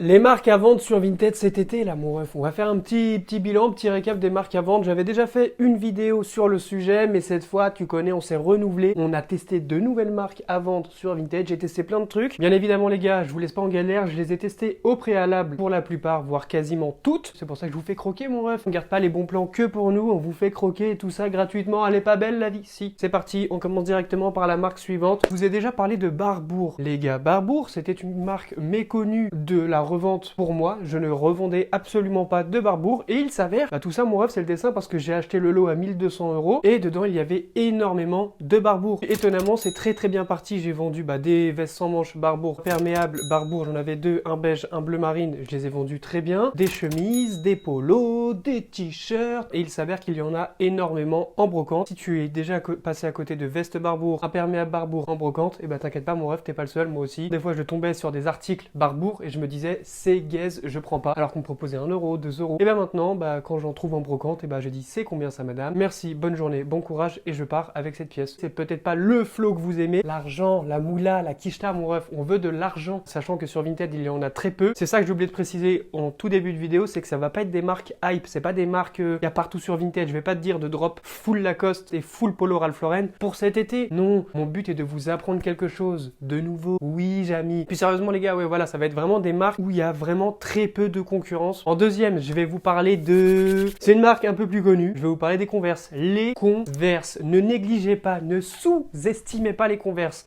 Les marques à vendre sur Vinted cet été, là, mon ref. On va faire un petit bilan, petit récap des marques à vendre. J'avais déjà fait une vidéo sur le sujet, mais cette fois, tu connais, on s'est renouvelé. On a testé de nouvelles marques à vendre sur Vinted. J'ai testé plein de trucs. Bien évidemment, les gars, je vous laisse pas en galère. Je les ai testés au préalable pour la plupart, voire quasiment toutes. C'est pour ça que je vous fais croquer, mon ref. On garde pas les bons plans que pour nous. On vous fait croquer tout ça gratuitement. Elle est pas belle, la vie? Si. C'est parti. On commence directement par la marque suivante. Je vous ai déjà parlé de Barbour, les gars. Barbour, c'était une marque méconnue de la revente pour moi, je ne revendais absolument pas de Barbour et il s'avère, tout ça mon ref c'est le dessin parce que j'ai acheté le lot à 1200 € et dedans il y avait énormément de Barbour. Étonnamment c'est très bien parti, j'ai vendu des vestes sans manches Barbour, perméables Barbour, j'en avais deux, un beige, un bleu marine, je les ai vendus très bien, des chemises, des polos, des t-shirts et il s'avère qu'il y en a énormément en brocante. Si tu es déjà passé à côté de vestes Barbour, imperméables Barbour en brocante, et t'inquiète pas mon ref, t'es pas le seul, moi aussi. Des fois je tombais sur des articles Barbour et je me disais c'est gaze, je prends pas, alors qu'on me proposait 1 €, 2 €. Et maintenant, quand j'en trouve en brocante, j'ai dit c'est combien ça madame? Merci, bonne journée, bon courage et je pars avec cette pièce. C'est peut-être pas le flow que vous aimez, l'argent, la moula, la quicheta mon ref, on veut de l'argent, sachant que sur Vinted il y en a très peu. C'est ça que j'ai oublié de préciser en tout début de vidéo, c'est que ça va pas être des marques hype, c'est pas des marques il y a partout sur Vinted, je vais pas te dire de drop full Lacoste et full Polo Ralph Lauren pour cet été. Non, mon but est de vous apprendre quelque chose de nouveau. Oui, Jamy. Puis sérieusement les gars, ouais voilà, ça va être vraiment des marques où il y a vraiment très peu de concurrence. En deuxième, je vais vous parler de... C'est une marque un peu plus connue. Je vais vous parler des Converse. Les Converse. Ne négligez pas, ne sous-estimez pas les Converse.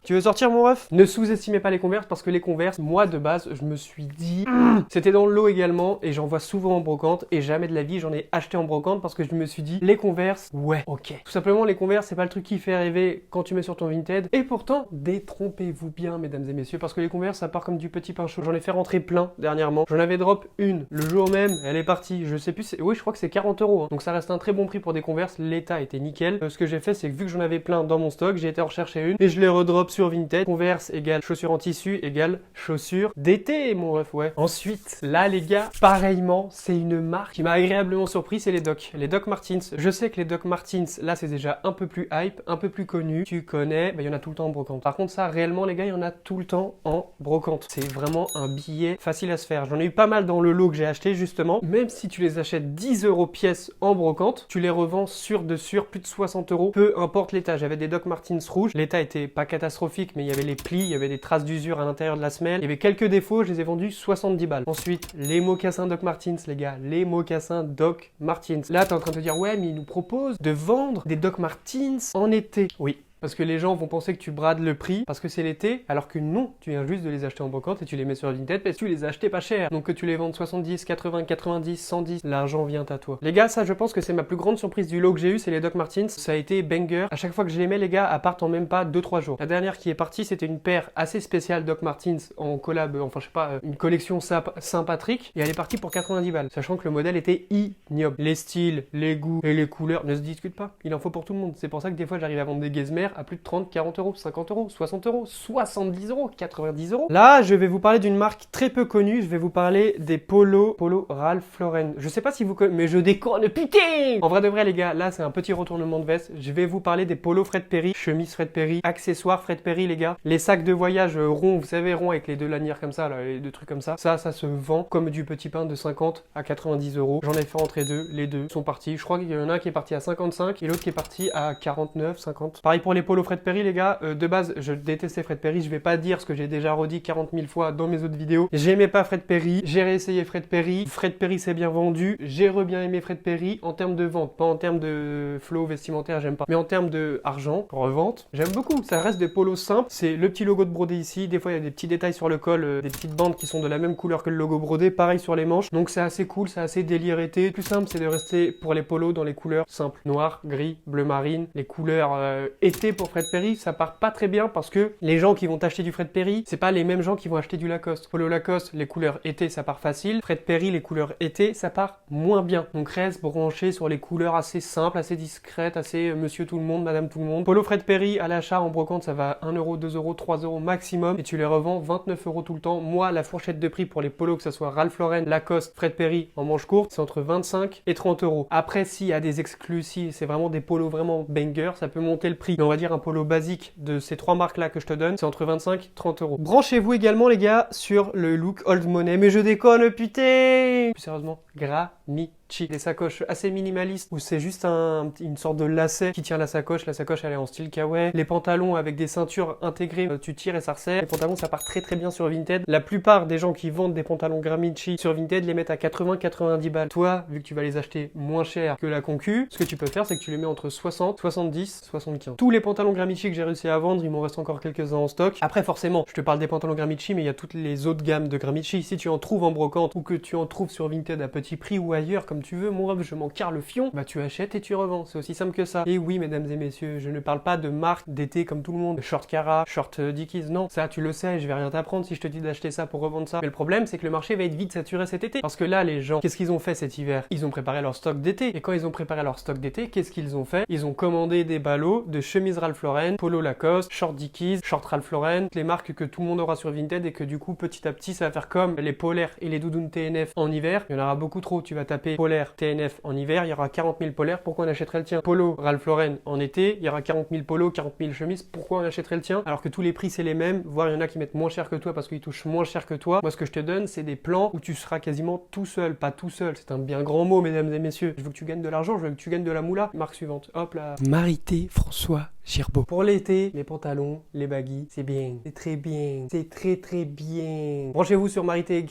Tu veux sortir mon ref? Ne sous-estimez pas les Converse parce que les Converse, moi de base, je me suis dit... C'était dans le lot également et j'en vois souvent en brocante et jamais de la vie j'en ai acheté en brocante parce que je me suis dit les Converse, ouais, ok. Tout simplement les Converse, c'est pas le truc qui fait rêver quand tu mets sur ton Vinted. Et pourtant, détrompez-vous bien mesdames et messieurs parce que les Converse, ça part comme du petit pain chaud. J'en ai fait rentrer plein dernièrement. J'en avais drop une. Le jour même, elle est partie. Je sais plus, oui je crois que c'est 40 €. Hein. Donc ça reste un très bon prix pour des Converse. L'état était nickel. Ce que j'ai fait, c'est que vu que j'en avais plein dans mon stock, j'ai été en rechercher une et je les redrop sur Vinted. Converse égale chaussures en tissu égale chaussures d'été, mon ref, ouais. Ensuite, là, les gars, pareillement, c'est une marque qui m'a agréablement surpris, c'est les Doc. Les Doc Martens. Je sais que les Doc Martens, là, c'est déjà un peu plus hype, un peu plus connu. Tu connais, il y en a tout le temps en brocante. Par contre, ça, réellement, les gars, il y en a tout le temps en brocante. C'est vraiment un billet facile à se faire. J'en ai eu pas mal dans le lot que j'ai acheté, justement. Même si tu les achètes 10 € pièce en brocante, tu les revends sur plus de 60 €. Peu importe l'état. J'avais des Doc Martens rouges. L'état était pas catastrophique, mais il y avait les plis, il y avait des traces d'usure à l'intérieur de la semelle. Il y avait quelques défauts, je les ai vendus 70 balles. Ensuite, les mocassins Doc Martens, les gars. Les mocassins Doc Martens. Là, t'es en train de te dire, ouais, mais ils nous proposent de vendre des Doc Martens en été. Oui. Parce que les gens vont penser que tu brades le prix parce que c'est l'été, alors que non, tu viens juste de les acheter en brocante et tu les mets sur Vinted parce que tu les as achetés pas cher. Donc que tu les vendes 70, 80, 90, 110, l'argent vient à toi. Les gars, ça je pense que c'est ma plus grande surprise du lot que j'ai eu, c'est les Doc Martens. Ça a été banger. À chaque fois que je les mets, les gars, elles partent en même pas 2-3 jours. La dernière qui est partie, c'était une paire assez spéciale Doc Martens en collab, enfin je sais pas, une collection Saint-Patrick et elle est partie pour 90 balles. Sachant que le modèle était ignoble. Les styles, les goûts et les couleurs ne se discutent pas. Il en faut pour tout le monde. C'est pour ça que des fois j'arrive à vendre des gazmères à plus de 30, 40 €, 50 €, 60 €, 70 €, 90 €. Là, je vais vous parler d'une marque très peu connue. Je vais vous parler des Polo Ralph Lauren. Je sais pas si vous connaissez, mais je déconne, putain! En vrai de vrai, les gars, là, c'est un petit retournement de veste. Je vais vous parler des polos Fred Perry, chemise Fred Perry, accessoires Fred Perry, les gars. Les sacs de voyage ronds, vous savez, ronds avec les deux lanières comme ça, là, les deux trucs comme ça. Ça se vend comme du petit pain de 50 à 90 €. J'en ai fait rentrer deux. Les deux sont partis. Je crois qu'il y en a un qui est parti à 55 et l'autre qui est parti à 49, 50. Pareil pour les polos Fred Perry, les gars, de base, je détestais Fred Perry. Je vais pas dire ce que j'ai déjà redit 40 000 fois dans mes autres vidéos. J'aimais pas Fred Perry. J'ai réessayé Fred Perry. Fred Perry s'est bien vendu. J'ai bien aimé Fred Perry en termes de vente, pas en termes de flow vestimentaire, j'aime pas. Mais en termes de argent, revente, j'aime beaucoup. Ça reste des polos simples. C'est le petit logo de brodé ici. Des fois, il y a des petits détails sur le col, des petites bandes qui sont de la même couleur que le logo brodé. Pareil sur les manches. Donc c'est assez cool, c'est assez délire été. Le plus simple, c'est de rester pour les polos dans les couleurs simples. Noir, gris, bleu marine. Les couleurs été pour Fred Perry, ça part pas très bien parce que les gens qui vont acheter du Fred Perry, c'est pas les mêmes gens qui vont acheter du Lacoste. Polo Lacoste, les couleurs été, ça part facile. Fred Perry, les couleurs été, ça part moins bien. Donc reste branché sur les couleurs assez simples, assez discrètes, assez monsieur tout le monde, madame tout le monde. Polo Fred Perry à l'achat en brocante, ça va 1 €, 2 €, 3 € maximum et tu les revends 29 € tout le temps. Moi, la fourchette de prix pour les polos, que ce soit Ralph Lauren, Lacoste, Fred Perry en manche courte, c'est entre 25 et 30 €. Après, s'il y a des exclus, si c'est vraiment des polos vraiment banger, ça peut monter le prix. Mais on va dire un polo basique de ces 3 marques là que je te donne, c'est entre 25 et 30 euros. Branchez-vous également les gars sur le look old money, mais je déconne putain. Plus sérieusement, Gramicci. Des sacoches assez minimalistes où c'est juste une sorte de lacet qui tient la sacoche elle est en style kawaii. Les pantalons avec des ceintures intégrées, tu tires et ça resserre. Les pantalons ça part très très bien sur Vinted. La plupart des gens qui vendent des pantalons Gramicci sur Vinted les mettent à 80-90 balles. Toi, vu que tu vas les acheter moins cher que la concu, ce que tu peux faire c'est que tu les mets entre 60, 70, 75. Tous les pantalons Gramicci que j'ai réussi à vendre, il m'en reste encore quelques-uns en stock. Après forcément, je te parle des pantalons Gramicci mais il y a toutes les autres gammes de Gramicci. Si tu en trouves en brocante ou que tu en trouves sur Vinted à petit prix ou ailleurs comme tu veux, mon ref, je m'en carre le fion, bah tu achètes et tu revends, c'est aussi simple que ça. Et oui mesdames et messieurs, je ne parle pas de marque d'été comme tout le monde, short Cara, short Dickies, non, ça tu le sais, je vais rien t'apprendre si je te dis d'acheter ça pour revendre ça. Mais le problème c'est que le marché va être vite saturé cet été, parce que là les gens, qu'est-ce qu'ils ont fait cet hiver? Ils ont préparé leur stock d'été, et quand ils ont préparé leur stock d'été, qu'est-ce qu'ils ont fait? Ils ont commandé des ballots de chemises Ralph Lauren, polo Lacoste, short Dickies, short Ralph Lauren, les marques que tout le monde aura sur Vinted et que du coup petit à petit ça va faire comme les polaires et les doudounes TNF en hiver. Il y en aura beaucoup trop, tu vas taper polaire TNF en hiver, il y aura 40 000 polaires, pourquoi on achèterait le tien? Polo Ralph Lauren en été, il y aura 40 000 polos, 40 000 chemises, pourquoi on achèterait le tien? Alors que tous les prix c'est les mêmes, voire il y en a qui mettent moins cher que toi parce qu'ils touchent moins cher que toi. Moi ce que je te donne c'est des plans où tu seras quasiment tout seul, pas tout seul, c'est un bien grand mot mesdames et messieurs. Je veux que tu gagnes de l'argent, je veux que tu gagnes de la moula. Marque suivante, hop là. Marité François Girbeau. Pour l'été, les pantalons, les baggy, c'est bien, c'est très bien, c'est très très bien. Branchez-vous sur Marité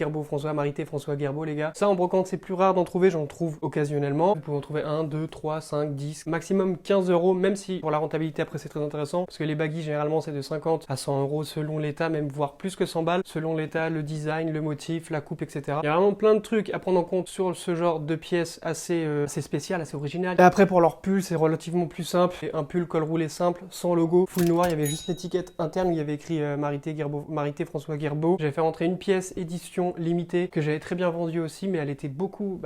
François Girbeau les gars. Ça en brocante c'est plus rare d'en trouver, j'en trouve occasionnellement. Vous pouvez en trouver 1, 2, 3, 5, 10, maximum 15 euros, même si pour la rentabilité après c'est très intéressant, parce que les baggy généralement c'est de 50 à 100 euros selon l'état, même voire plus que 100 balles, selon l'état, le design, le motif, la coupe, etc. Il y a vraiment plein de trucs à prendre en compte sur ce genre de pièces assez spéciales, assez originales. Et après pour leur pull c'est relativement plus simple, c'est un pull col roulé simple, sans logo, full noir, il y avait juste l'étiquette interne où il y avait écrit Marité François Girbeau. J'avais fait rentrer une pièce édition limitée que j'avais très bien vendue aussi, mais elle était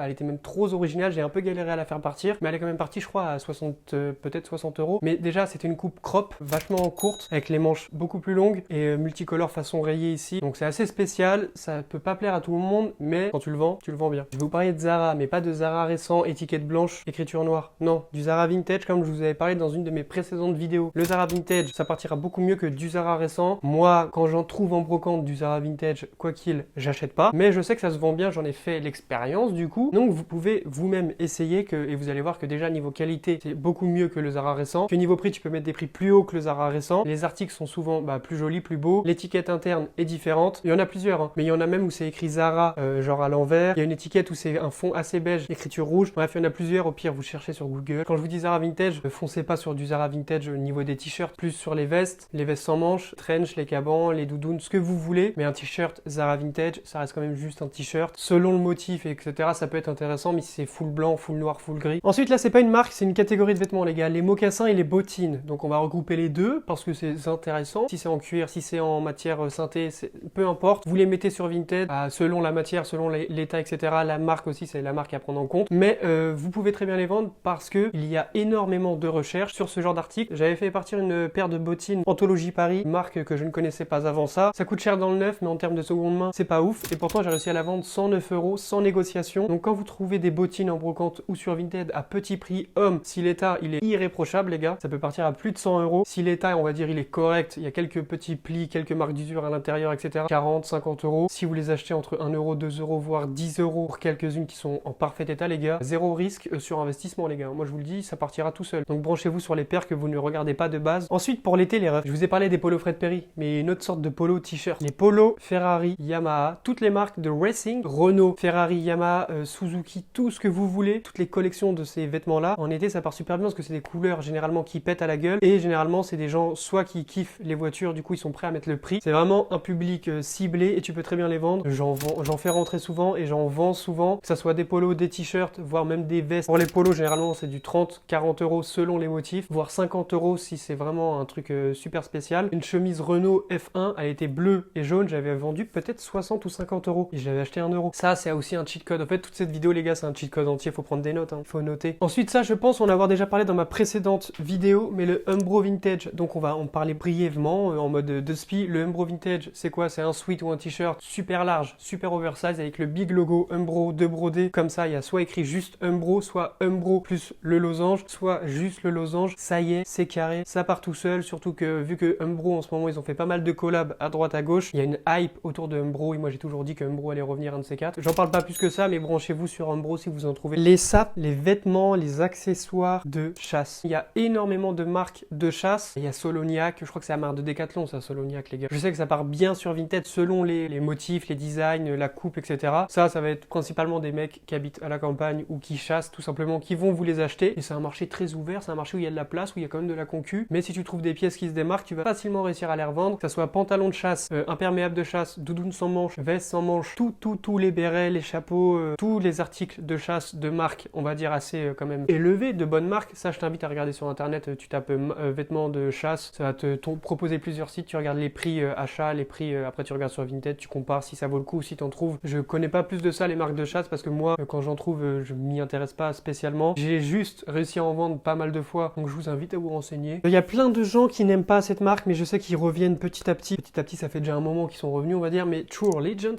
elle était même trop originale, j'ai un peu galéré à la faire partir, mais elle est quand même partie je crois à 60, peut-être 60 euros. Mais déjà c'était une coupe crop, vachement courte, avec les manches beaucoup plus longues et multicolore façon rayée ici, donc c'est assez spécial, ça peut pas plaire à tout le monde, mais quand tu le vends bien. Je vais vous parler de Zara, mais pas de Zara récent, étiquette blanche, écriture noire, non, du Zara vintage comme je vous avais parlé dans une de mes précédentes vidéos. Le Zara vintage, ça partira beaucoup mieux que du Zara récent. Moi, quand j'en trouve en brocante du Zara vintage, quoi qu'il, j'achète pas. Mais je sais que ça se vend bien, j'en ai fait l'expérience du coup. Donc vous pouvez vous-même essayer et vous allez voir que déjà niveau qualité, c'est beaucoup mieux que le Zara récent. Que niveau prix, tu peux mettre des prix plus hauts que le Zara récent. Les articles sont souvent plus jolis, plus beaux. L'étiquette interne est différente. Il y en a plusieurs, hein. Mais il y en a même où c'est écrit Zara, genre à l'envers. Il y a une étiquette où c'est un fond assez beige, écriture rouge. Bref, il y en a plusieurs. Au pire, vous cherchez sur Google. Quand je vous dis Zara vintage, foncez pas sur du Zara vintage au niveau des t-shirts, plus sur les vestes sans manches, trench, les cabans, les doudounes, ce que vous voulez. Mais un t-shirt Zara vintage, ça reste quand même juste un t-shirt. Selon le motif, etc., ça peut être intéressant, mais si c'est full blanc, full noir, full gris. Ensuite, là, c'est pas une marque, c'est une catégorie de vêtements, les gars. Les mocassins et les bottines. Donc, on va regrouper les deux parce que c'est intéressant. Si c'est en cuir, si c'est en matière synthé, peu importe. Vous les mettez sur Vinted, selon la matière, selon l'état, etc. La marque aussi, c'est la marque à prendre en compte. Mais vous pouvez très bien les vendre parce que il y a énormément de recherches sur ce genre d'article. J'avais fait partir une paire de bottines Anthologie Paris, marque que je ne connaissais pas avant ça. Ça coûte cher dans le neuf, mais en termes de seconde main, c'est pas ouf. Et pourtant, j'ai réussi à la vendre 109 euros sans négociation. Donc quand vous trouvez des bottines en brocante ou sur Vinted à petit prix, homme, si l'état il est irréprochable, les gars, ça peut partir à plus de 100 euros. Si l'état, on va dire, il est correct, il y a quelques petits plis, quelques marques d'usure à l'intérieur, etc. 40, 50 euros. Si vous les achetez entre 1 euro, 2 euros, voire 10 euros pour quelques-unes qui sont en parfait état, les gars, zéro risque sur investissement, les gars. Moi, je vous le dis, ça partira tout seul. Donc branchez-vous sur les paires que vous ne regardez pas de base. Ensuite, pour l'été, les refs, je vous ai parlé des polos Fred Perry, mais une autre sorte de polo t-shirt. Les polos Ferrari, Yamaha, toutes les marques de racing, Renault, Ferrari, Yamaha, Suzuki, tout ce que vous voulez, toutes les collections de ces vêtements-là. En été, ça part super bien parce que c'est des couleurs généralement qui pètent à la gueule et généralement, c'est des gens soit qui kiffent les voitures, du coup, ils sont prêts à mettre le prix. C'est vraiment un public ciblé et tu peux très bien les vendre. J'en fais rentrer souvent et j'en vends souvent, que ça soit des polos, des t-shirts, voire même des vestes. Pour les polos, généralement, c'est du 30, 40 euros selon les motifs, voire 50 euros si c'est vraiment un truc super spécial. Une chemise Renault F1, elle était bleue et jaune, j'avais vendu peut-être 60 ou 50 euros et je l'avais acheté 1 euro. Ça, c'est aussi un cheat code. En fait, toute cette vidéo, les gars, c'est un cheat code entier, faut prendre des notes, hein. Faut noter. Ensuite, ça, je pense en avoir déjà parlé dans ma précédente vidéo, mais le Umbro Vintage, donc on va en parler brièvement en mode de spi. Le Umbro Vintage, c'est quoi? C'est un sweat ou un t-shirt super large, super oversize avec le big logo Umbro de brodé. Comme ça, il y a soit écrit juste Umbro, soit Umbro plus le losange, soit juste le losange. Ça y est, c'est carré, ça part tout seul, surtout que vu que Umbro en ce moment ils ont fait pas mal de collabs à droite à gauche, il y a une hype autour de Umbro et moi j'ai toujours dit que Umbro allait revenir un de ces quatre. J'en parle pas plus que ça, mais branchez-vous sur Umbro si vous en trouvez. Les sapes, les vêtements, les accessoires de chasse. Il y a énormément de marques de chasse. Il y a Soloniac, je crois que c'est la marque de Decathlon ça, Soloniac les gars. Je sais que ça part bien sur Vinted selon les motifs, les designs, la coupe, etc. Ça va être principalement des mecs qui habitent à la campagne ou qui chassent tout simplement, qui vont vous les acheter. Et c'est un marché très ouvert, c'est un marché où il y a de la place, où il y a quand même de la concu. Mais si tu trouves des pièces qui se démarquent, tu vas facilement réussir à les revendre. Que ça soit pantalon de chasse, imperméable de chasse, doudoune sans manche, veste sans manche, tous les bérets, les chapeaux, tous les articles de chasse de marque, on va dire assez quand même élevés, de bonnes marques. Ça, je t'invite à regarder sur internet. Tu tapes vêtements de chasse, ça va te proposer plusieurs sites. Tu regardes les prix achat, les prix après tu regardes sur Vinted, tu compares si ça vaut le coup, si t'en trouves. Je connais pas plus de ça les marques de chasse parce que moi, quand j'en trouve, je m'y intéresse pas spécialement. J'ai juste réussi à en vendre pas mal de fois, donc je vous invite à vous renseigner. Il y a plein de gens qui n'aiment pas cette marque, mais je sais qu'ils reviennent petit à petit. Petit à petit, ça fait déjà un moment qu'ils sont revenus, on va dire, mais True Religion,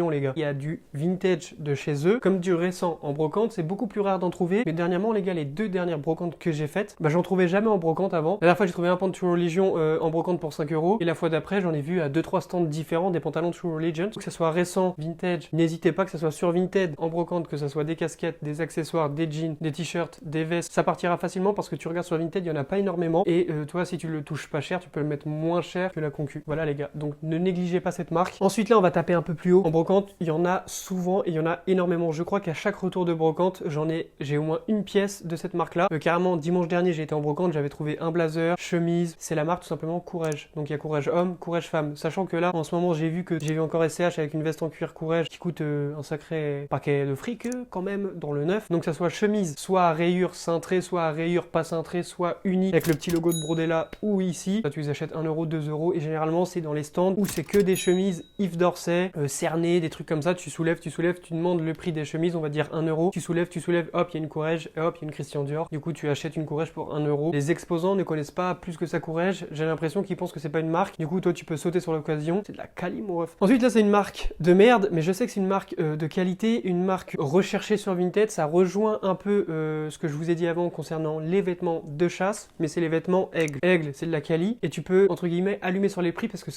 les gars. Il y a du vintage de chez eux, comme du récent en brocante, c'est beaucoup plus rare d'en trouver. Mais dernièrement, les gars, les 2 dernières brocantes que j'ai faites, j'en trouvais jamais en brocante avant. La dernière fois, j'ai trouvé un pan de True Religion en brocante pour 5 €. Et la fois d'après, j'en ai vu à 2-3 stands différents des pantalons de True Religion. Que ce soit récent, vintage, n'hésitez pas que ce soit sur Vinted, en brocante, que ce soit des casquettes, des accessoires, des jeans, des t-shirts, des vestes. Ça partira facilement parce que tu regardes sur Vinted, il n'y en a pas énormément. Et toi, si tu le touches pas cher, tu peux le mettre moins cher que la concu. Voilà les gars, donc ne négligez pas cette marque. Ensuite là, on va taper un peu plus haut. En brocante, il y en a souvent et il y en a énormément. Je crois qu'à chaque retour de brocante, j'ai au moins une pièce de cette marque-là. Carrément, dimanche dernier, j'ai été en brocante, j'avais trouvé un blazer, chemise. C'est la marque tout simplement Courrèges. Donc il y a Courrèges homme, Courrèges femme. Sachant que là, en ce moment, j'ai vu encore SCH avec une veste en cuir Courrèges qui coûte un sacré paquet de fric quand même dans le neuf. Donc ça soit chemise, soit à rayures cintrées, soit à rayures pas cintrées, soit unie avec le petit logo de brodé là ou ici. Là, tu les achètes 1 €, 2 € et généralement c'est dans les stands où c'est que des chemises Yves d'Orsay, cernées, des trucs comme ça. Tu soulèves, tu demandes le prix des chemises, on va dire 1 €. Tu soulèves, hop, il y a une Courrèges, hop, il y a une Christian Dior. Du coup, tu achètes une Courrèges pour 1 €. Les exposants ne connaissent pas plus que ça Courrèges. J'ai l'impression qu'ils pensent que c'est pas une marque. Du coup, toi, tu peux sauter sur l'occasion. C'est de la quali, mon ref. Ensuite, là, c'est une marque de merde, mais je sais que c'est une marque de qualité, une marque recherchée sur Vinted. Ça rejoint un peu ce que je vous ai dit avant concernant les vêtements de chasse, mais c'est les vêtements Aigle. Aigle, c'est de la quali et tu peux, entre guillemets, allumer sur les prix parce que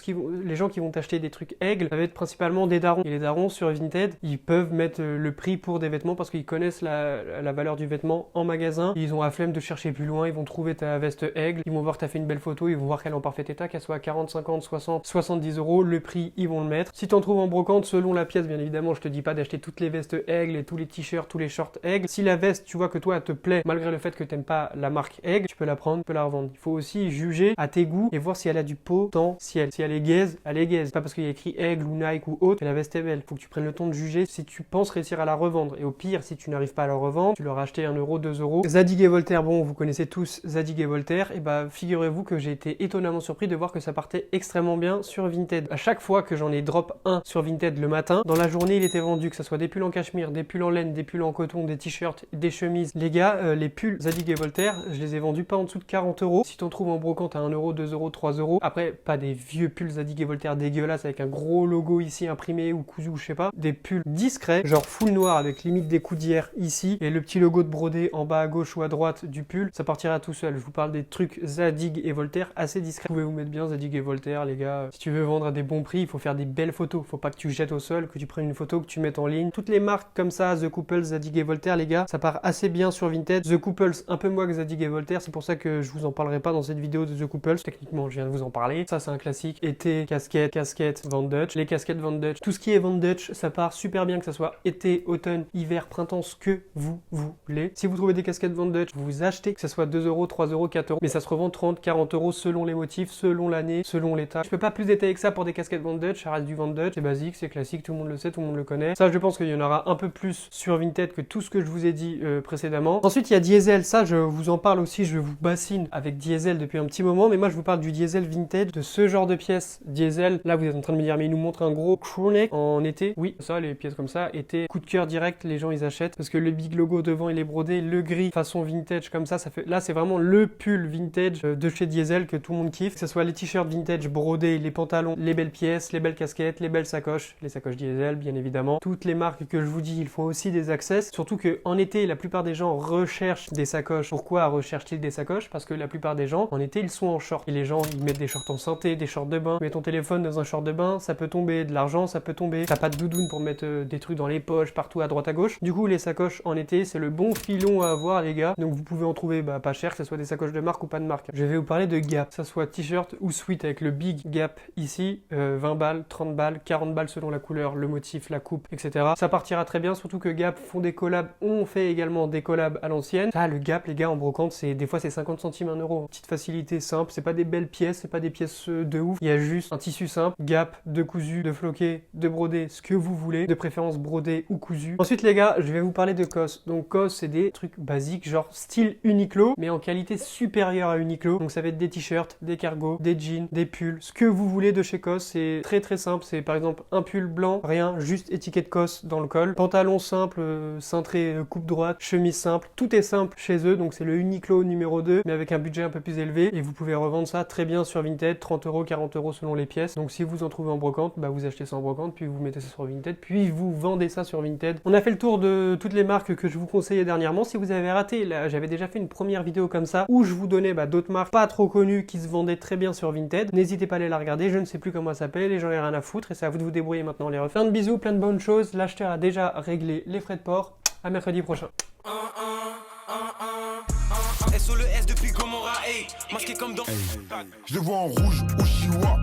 les gens qui vont t'acheter des trucs Aigle, ça va être principalement des darons. Et les darons sur Vinted, ils peuvent mettre le prix pour des vêtements parce qu'ils connaissent la valeur du vêtement en magasin. Ils ont la flemme de chercher plus loin, ils vont trouver ta veste Aigle, ils vont voir que tu as fait une belle photo, ils vont voir qu'elle est en parfait état, qu'elle soit à 40, 50, 60, 70 €, le prix, ils vont le mettre. Si tu en trouves en brocante, selon la pièce, bien évidemment, je te dis pas d'acheter toutes les vestes Aigle et tous les t-shirts, tous les shorts Aigle. Si la veste, tu vois que toi, elle te plaît, malgré le fait que t'aimes pas la marque Aigle, tu peux la prendre, tu peux la revendre. Il faut aussi juger à tes goûts et voir si elle a du potentiel. Si elle est gaze, elle est gaze. C'est pas parce qu'il y a écrit Aigle ou Nike ou autre que la veste est belle. Faut que tu prennes le temps de juger si tu penses réussir à la revendre. Et au pire, si tu n'arrives pas à la revendre, tu leur as acheté 1 €, 2 €. Zadig et Voltaire, bon, vous connaissez tous Zadig et Voltaire. Et bah, figurez-vous que j'ai été étonnamment surpris de voir que ça partait extrêmement bien sur Vinted. À chaque fois que j'en ai drop un sur Vinted le matin, dans la journée, il était vendu, que ce soit des pulls en cachemire, des pulls en laine, des pulls en coton, des t-shirts, des chemises. Les gars, les pulls Zadig et Voltaire, je les ai vendus pas en dessous de 40 €. Si t'en trouves en brocante à 1 €, 2 €, 3 €. Après, pas des vieux pulls Zadig et Voltaire dégueulasses avec un gros logo ici imprimé ou cousu ou je sais pas. Des pulls discrets, genre full noir avec limite des coudières ici et le petit logo de brodé en bas à gauche ou à droite du pull, ça partira tout seul. Je vous parle des trucs Zadig et Voltaire assez discrets. Vous pouvez vous mettre bien Zadig et Voltaire, les gars. Si tu veux vendre à des bons prix, il faut faire des belles photos. Faut pas que tu jettes au sol, que tu prennes une photo, que tu mettes en ligne. Toutes les marques comme ça, The Couples, Zadig et Voltaire, les gars, ça part assez bien sur Vinted. The Couples, un peu moins que Zadig et Voltaire, c'est pour ça que je vous en parlerai pas dans cette vidéo de The Couples. Techniquement, je viens de vous en parler. Ça, c'est un classique. Été, casquette, Van Dutch. Les casquettes Van Dutch, tout ce qui est Van Dutch, ça part super bien, que ça soit été, automne, hiver, printemps, ce que vous voulez. Si vous trouvez des casquettes Van Dutch, vous achetez, que ça soit 2 €, 3 €, 4 €, mais ça se revend 30, 40 € selon les motifs, selon l'année, selon l'état. Je peux pas plus détailler que ça pour des casquettes Van Dutch, ça reste du Van Dutch, c'est basique, c'est classique, tout le monde le sait, tout le monde le connaît. Ça, je pense qu'il y en aura un peu plus sur Vinted que tout ce que je vous ai dit précédemment. Ensuite, il y a Diesel, ça, je vous en parle aussi, je vous bassine avec Diesel depuis un petit moment, mais moi, je vous parle du Diesel vintage, de ce genre de pièces Diesel. Là, vous êtes en train de me dire, mais il nous montre un gros crewneck en été. Oui, ça, les pièces comme ça, été, coup de cœur direct, les gens, ils achètent, parce que le big logo devant, il est brodé, le gris, façon vintage comme ça fait, là, c'est vraiment le pull vintage de chez Diesel que tout le monde kiffe, que ce soit les t-shirts vintage brodés, les pantalons, les belles pièces, les belles casquettes, les belles sacoches, les sacoches Diesel, bien évidemment. Toutes les marques que je vous dis, ils font aussi des access, surtout que en été, la plupart des gens recherchent des sacoches. Pourquoi recherchent-ils des sacoches? Parce que la plupart des gens, en été, ils sont en short. Et les gens, ils mettent des shorts en santé, des shorts de bain. Tu mets ton téléphone dans un short de bain, ça peut tomber. De l'argent, ça peut tomber. T'as pas de doudoune pour mettre des trucs dans les poches, partout à droite à gauche. Du coup, les sacoches en été, c'est le bon filon à avoir, les gars. Donc vous pouvez en trouver pas cher, que ce soit des sacoches de marque ou pas de marque. Je vais vous parler de Gap, que ça soit t-shirt ou sweat avec le Big Gap ici, 20 balles, 30 balles, 40 balles selon la couleur, le motif, la coupe, etc. Ça partira très bien, surtout que Gap font des collabs, on fait également des collabs à l'ancienne. Ça, le Gap, les gars, en brocante, des fois c'est 50 centimes, 1 euro. Petite facilité simple, c'est pas des belles pièces, c'est pas des pièces de ouf. Il y a juste un tissu simple, Gap, de cousu, de floqué, de brodé, ce que vous voulez, de préférence brodé ou cousu. Ensuite, les gars, je vais vous parler de COS. Donc COS, c'est des trucs basiques, genre style Uniqlo, mais en qualité supérieure à Uniqlo. Donc ça va être des t-shirts, des cargos, des jeans, des pulls, ce que vous voulez de chez COS. C'est très très simple. C'est par exemple un pull blanc, rien, juste étiquette COS dans le col. Pantalon simple, cintré, coupe droite, chemise simple. Tout est simple chez eux. Donc c'est le Uniqlo numéro 2, mais avec un budget un peu plus élevé. Et vous pouvez revendre ça très bien sur Vinted, 30 euros, 40 euros selon les pièces. Donc si vous en trouvez en brocante, vous achetez ça en brocante, puis vous mettez ça sur Vinted, puis vous vendez ça sur Vinted. On a fait le tour de toutes les marques que je vous conseillais dernièrement. Si vous avez raté, là, j'avais déjà fait une première vidéo comme ça où je vous donnais d'autres marques pas trop connues qui se vendaient très bien sur Vinted. N'hésitez pas à aller la regarder, je ne sais plus comment elle s'appelle et j'en ai rien à foutre et c'est à vous de vous débrouiller maintenant les refs. Plein de bisous, plein de bonnes choses. L'acheteur a déjà réglé les frais de port. À mercredi prochain. SO le S depuis Gomorrah, hey, masqué comme dans. Je les vois en rouge au Chihuahua.